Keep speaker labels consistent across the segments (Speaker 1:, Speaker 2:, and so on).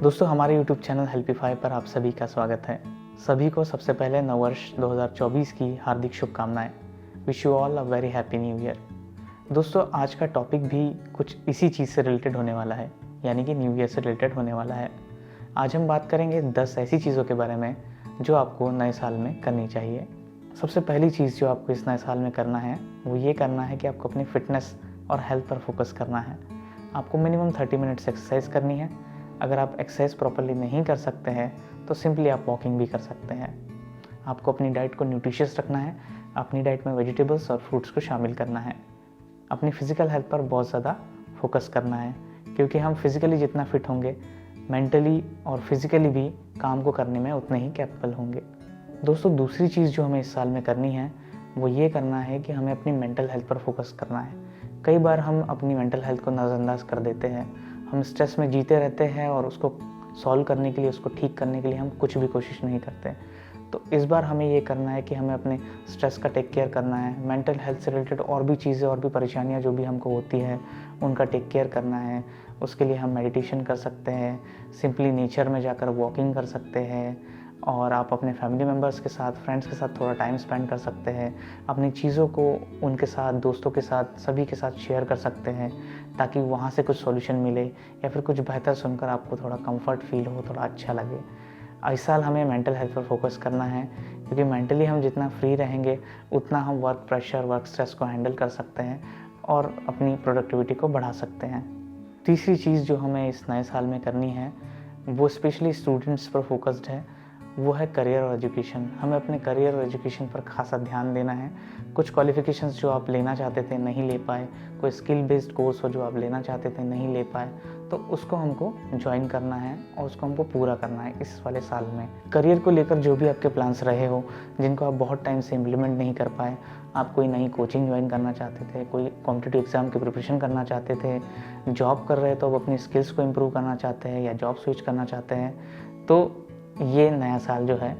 Speaker 1: दोस्तों हमारे YouTube channel हेल्पीफाई पर आप सभी का स्वागत है। सभी को सबसे पहले नववर्ष 2024 की हार्दिक शुभकामनाएं। Wish you all a very happy new year. दोस्तों आज का टॉपिक भी कुछ इसी चीज़ से रिलेटेड होने वाला है, यानी कि न्यू ईयर से रिलेटेड होने वाला है। आज हम बात करेंगे 10 ऐसी चीज़ों के बारे में जो आपको नए साल में करनी चाहिए। सबसे पहली चीज़ जो आपको इस नए साल में करना है वो ये करना है कि आपको अपनी फिटनेस और हेल्थ पर फोकस करना है। आपको मिनिमम 30 मिनट्स एक्सरसाइज करनी है। अगर आप एक्सरसाइज प्रॉपरली नहीं कर सकते हैं तो सिंपली आप वॉकिंग भी कर सकते हैं। आपको अपनी डाइट को न्यूट्रिशियस रखना है। अपनी डाइट में वेजिटेबल्स और फ्रूट्स को शामिल करना है। अपनी फिजिकल हेल्थ पर बहुत ज़्यादा फोकस करना है, क्योंकि हम फिजिकली जितना फिट होंगे मेंटली और फिजिकली भी काम को करने में उतने ही कैपेबल होंगे। दोस्तों दूसरी चीज़ जो हमें इस साल में करनी है वो ये करना है कि हमें अपनी मेंटल हेल्थ पर फोकस करना है। कई बार हम अपनी मेंटल हेल्थ को नज़रअंदाज कर देते हैं। हम स्ट्रेस में जीते रहते हैं और उसको सॉल्व करने के लिए, उसको ठीक करने के लिए हम कुछ भी कोशिश नहीं करते। तो इस बार हमें ये करना है कि हमें अपने स्ट्रेस का टेक केयर करना है। मेंटल हेल्थ से रिलेटेड और भी चीज़ें और भी परेशानियां जो भी हमको होती है उनका टेक केयर करना है। उसके लिए हम मेडिटेशन कर सकते हैं, सिंपली नेचर में जाकर वॉकिंग कर सकते हैं, और आप अपने फैमिली मेम्बर्स के साथ, फ्रेंड्स के साथ थोड़ा टाइम स्पेंड कर सकते हैं। अपनी चीज़ों को उनके साथ, दोस्तों के साथ, सभी के साथ शेयर कर सकते हैं ताकि वहाँ से कुछ सॉल्यूशन मिले या फिर कुछ बेहतर सुनकर आपको थोड़ा कंफर्ट फील हो, थोड़ा अच्छा लगे। इस साल हमें मेंटल हेल्थ पर फोकस करना है, क्योंकि मेंटली हम जितना फ्री रहेंगे उतना हम वर्क प्रेशर, वर्क स्ट्रेस को हैंडल कर सकते हैं और अपनी प्रोडक्टिविटी को बढ़ा सकते हैं। तीसरी चीज़ जो हमें इस नए साल में करनी है वो स्पेशली स्टूडेंट्स पर फोकस्ड है, वो है करियर और एजुकेशन। हमें अपने करियर और एजुकेशन पर खासा ध्यान देना है। कुछ क्वालिफ़िकेशंस जो आप लेना चाहते थे नहीं ले पाए, कोई स्किल बेस्ड कोर्स हो जो आप लेना चाहते थे नहीं ले पाए, तो उसको हमको ज्वाइन करना है और उसको हमको पूरा करना है इस वाले साल में। करियर को लेकर जो भी आपके प्लान्स रहे हो जिनको आप बहुत टाइम से इम्प्लीमेंट नहीं कर पाए, आप कोई नई कोचिंग ज्वाइन करना चाहते थे, कोई कॉम्पिटिटिव एग्ज़ाम की प्रिपरेशन करना चाहते थे, जॉब कर रहे तो अब अपनी स्किल्स को इम्प्रूव करना चाहते हैं या जॉब स्विच करना चाहते हैं, तो ये नया साल जो है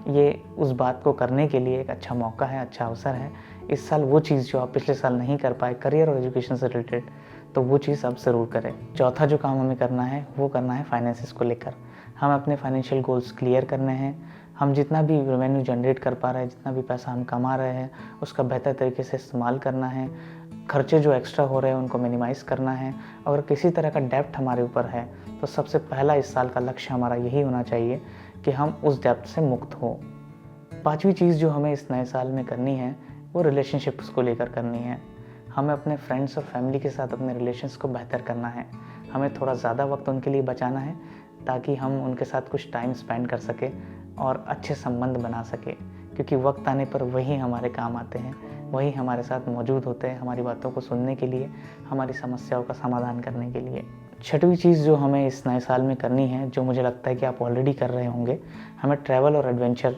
Speaker 1: ये उस बात को करने के लिए एक अच्छा मौका है, अच्छा अवसर है। इस साल वो चीज़ जो आप पिछले साल नहीं कर पाए करियर और एजुकेशन से रिलेटेड, तो वो चीज़ आप ज़रूर करें। चौथा जो काम हमें करना है वो करना है फाइनेंसिस को लेकर। हम अपने फाइनेंशियल गोल्स क्लियर करने हैं। हम जितना भी रेवेन्यू जनरेट कर पा रहे हैं, जितना भी पैसा हम कमा रहे हैं, उसका बेहतर तरीके से इस्तेमाल करना है। खर्चे जो एक्स्ट्रा हो रहे हैं उनको मिनिमाइज़ करना है। अगर किसी तरह का डेप्ट हमारे ऊपर है तो सबसे पहला इस साल का लक्ष्य हमारा यही होना चाहिए कि हम उस डेप्ट से मुक्त हो। पांचवी चीज़ जो हमें इस नए साल में करनी है वो रिलेशनशिप्स को लेकर करनी है। हमें अपने फ्रेंड्स और फैमिली के साथ अपने रिलेशंस को बेहतर करना है। हमें थोड़ा ज़्यादा वक्त उनके लिए बचाना है ताकि हम उनके साथ कुछ टाइम स्पेंड कर सके और अच्छे संबंध बना सके, क्योंकि वक्त आने पर वही हमारे काम आते हैं, वही हमारे साथ मौजूद होते हैं हमारी बातों को सुनने के लिए, हमारी समस्याओं का समाधान करने के लिए। छठवीं चीज़ जो हमें इस नए साल में करनी है, जो मुझे लगता है कि आप ऑलरेडी कर रहे होंगे, हमें ट्रैवल और एडवेंचर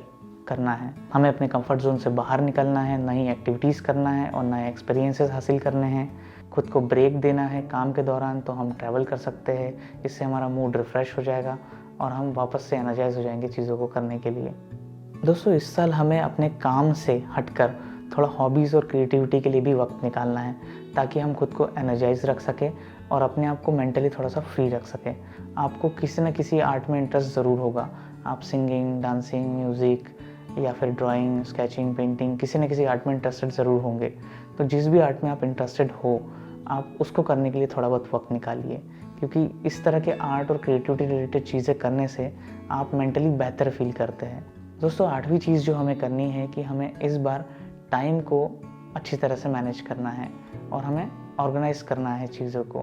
Speaker 1: करना है। हमें अपने कंफर्ट जोन से बाहर निकलना है, नई एक्टिविटीज़ करना है और नए एक्सपीरियंसेस हासिल करने हैं। खुद को ब्रेक देना है काम के दौरान, तो हम ट्रैवल कर सकते हैं। इससे हमारा मूड रिफ़्रेश हो जाएगा और हम वापस से एनर्जाइज हो जाएंगे चीज़ों को करने के लिए। दोस्तों इस साल हमें अपने काम से हटकर थोड़ा हॉबीज़ और क्रिएटिविटी के लिए भी वक्त निकालना है, ताकि हम खुद को एनर्जाइज रख सकें और अपने आप को मेंटली थोड़ा सा फ्री रख सकें। आपको किसी न किसी आर्ट में इंटरेस्ट ज़रूर होगा। आप सिंगिंग, डांसिंग, म्यूज़िक या फिर ड्राइंग, स्केचिंग, पेंटिंग, किसी न किसी आर्ट में इंटरेस्टेड ज़रूर होंगे। तो जिस भी आर्ट में आप इंटरेस्टेड हो, आप उसको करने के लिए थोड़ा बहुत वक्त निकालिए, क्योंकि इस तरह के आर्ट और क्रिएटिविटी रिलेटेड चीज़ें करने से आप मेंटली बेहतर फील करते हैं। दोस्तों आठवीं चीज़ जो हमें करनी है कि हमें इस बार टाइम को अच्छी तरह से मैनेज करना है और हमें ऑर्गेनाइज करना है चीज़ों को,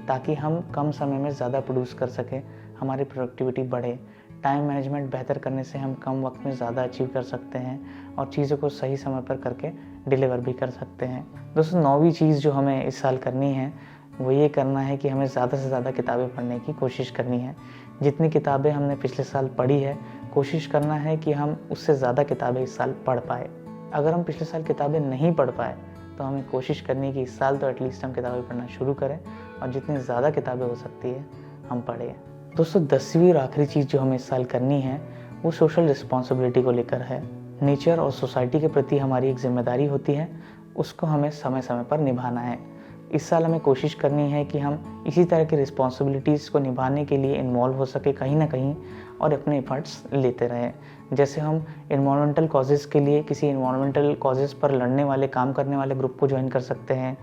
Speaker 1: ताकि हम कम समय में ज़्यादा प्रोड्यूस कर सकें, हमारी प्रोडक्टिविटी बढ़े। टाइम मैनेजमेंट बेहतर करने से हम कम वक्त में ज़्यादा अचीव कर सकते हैं और चीज़ों को सही समय पर करके डिलीवर भी कर सकते हैं। दोस्तों नौवीं चीज़ जो हमें इस साल करनी है वो ये करना है कि हमें ज़्यादा से ज़्यादा किताबें पढ़ने की कोशिश करनी है। जितनी किताबें हमने पिछले साल पढ़ी है, कोशिश करना है कि हम उससे ज़्यादा किताबें इस साल पढ़ पाए। अगर हम पिछले साल किताबें नहीं पढ़ पाए तो हमें कोशिश करनी है कि इस साल तो एटलीस्ट हम किताबें पढ़ना शुरू करें और जितनी ज़्यादा किताबें हो सकती है हम पढ़ें। दोस्तों 10वीं और आखिरी चीज़ जो हमें इस साल करनी है वो सोशल रिस्पॉन्सिबिलिटी को लेकर है। नेचर और सोसाइटी के प्रति हमारी एक जिम्मेदारी होती है, उसको हमें समय समय पर निभाना है। इस साल हमें कोशिश करनी है कि हम इसी तरह की रिस्पॉन्सिबिलिटीज़ को निभाने के लिए इन्वॉल्व हो सके कहीं ना कहीं और अपने एफर्ट्स लेते रहें। जैसे हम इन्वायरमेंटल कॉजेज़ के लिए किसी इन्वायरमेंटल कॉजेज़ पर लड़ने वाले, काम करने वाले ग्रुप को ज्वाइन कर सकते हैं,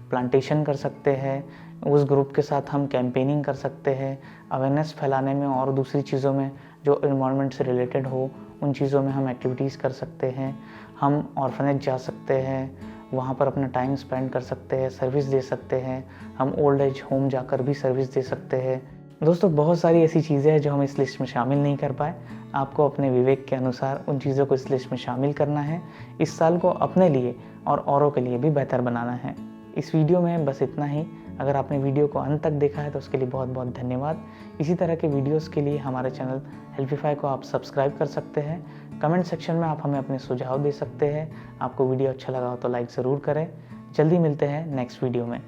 Speaker 1: प्लांटेशन कर सकते हैं, उस ग्रुप के साथ हम कैंपेनिंग कर सकते हैं, अवेयरनेस फैलाने में और दूसरी चीज़ों में जो इन्वायरमेंट से रिलेटेड हो उन चीज़ों में हम एक्टिविटीज़ कर सकते हैं। हम ऑर्फनेज जा सकते हैं, वहाँ पर अपना टाइम स्पेंड कर सकते हैं, सर्विस दे सकते हैं। हम ओल्ड एज होम जाकर भी सर्विस दे सकते हैं। दोस्तों, बहुत सारी ऐसी चीज़ें हैं जो हम इस लिस्ट में शामिल नहीं कर पाए। आपको अपने विवेक के अनुसार उन चीज़ों को इस लिस्ट में शामिल करना है। इस साल को अपने लिए और औरों के लिए भी बेहतर बनाना है। इस वीडियो में बस इतना ही। अगर आपने वीडियो को अंत तक देखा है तो उसके लिए बहुत बहुत धन्यवाद। इसी तरह के वीडियोस के लिए हमारे चैनल हेल्पिफाई को आप सब्सक्राइब कर सकते हैं। कमेंट सेक्शन में आप हमें अपने सुझाव दे सकते हैं। आपको वीडियो अच्छा लगा हो तो लाइक ज़रूर करें। जल्दी मिलते हैं नेक्स्ट वीडियो में।